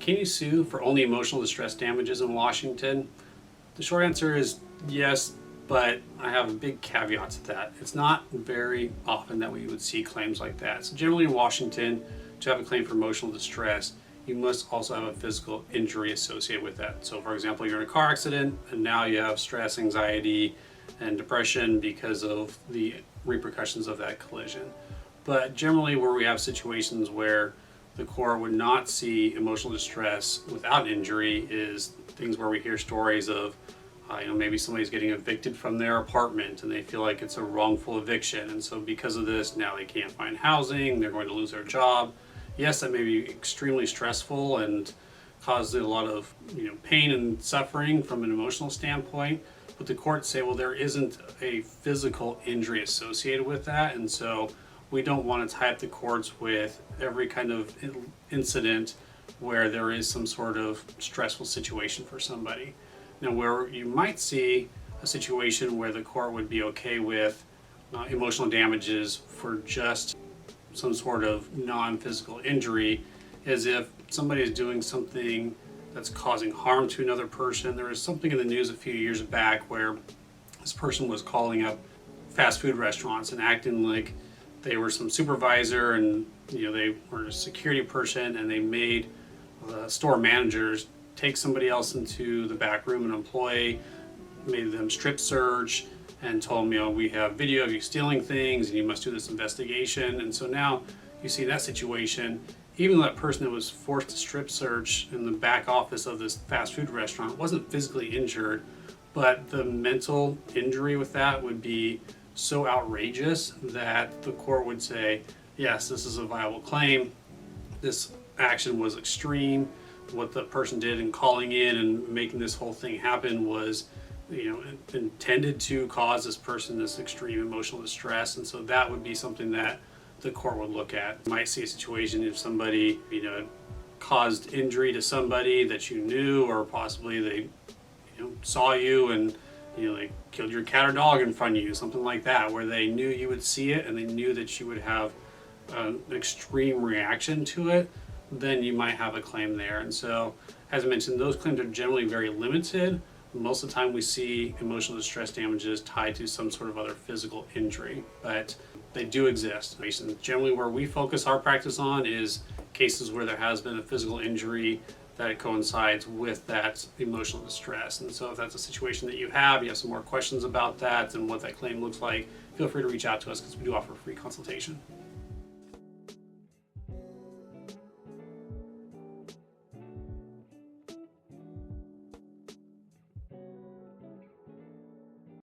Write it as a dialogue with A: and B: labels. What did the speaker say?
A: can you sue for only emotional distress damages in Washington? The short answer is yes, but I have a big caveat to that. It's not very often that we would see claims like that. So generally in Washington, to have a claim for emotional distress, you must also have a physical injury associated with that. So for example, you're in a car accident and now you have stress, anxiety, and depression because of the repercussions of that collision. But generally where we have situations where the court would not see emotional distress without injury is things where we hear stories of maybe somebody's getting evicted from their apartment and they feel like it's a wrongful eviction, and so because of this now they can't find housing, they're going to lose their job. Yes, that may be extremely stressful and cause a lot of pain and suffering from an emotional standpoint, but the courts say, well, there isn't a physical injury associated with that, and so we don't want to tie up the courts with every kind of incident where there is some sort of stressful situation for somebody. Now, where you might see a situation where the court would be okay with emotional damages for just some sort of non-physical injury is if somebody is doing something that's causing harm to another person. There was something in the news a few years back where this person was calling up fast food restaurants and acting like they were some supervisor, and they were a security person, and they made the store managers take somebody else into the back room, an employee, made them strip search and told them, we have video of you stealing things and you must do this investigation. And so now you see that situation, even though that person that was forced to strip search in the back office of this fast food restaurant wasn't physically injured, but the mental injury with that would be so outrageous that the court would say, yes, this is a viable claim. This action was extreme. What the person did in calling in and making this whole thing happen was, intended to cause this person this extreme emotional distress. And so that would be something that the court would look at. You might see a situation if somebody, caused injury to somebody that you knew, or possibly they, saw you and they killed your cat or dog in front of you, something like that, where they knew you would see it and they knew that you would have an extreme reaction to it, then you might have a claim there. And so, as I mentioned, those claims are generally very limited. Most of the time we see emotional distress damages tied to some sort of other physical injury, but they do exist. Generally where we focus our practice on is cases where there has been a physical injury that coincides with that emotional distress. And so if that's a situation that you have some more questions about that and what that claim looks like, feel free to reach out to us because we do offer a free consultation.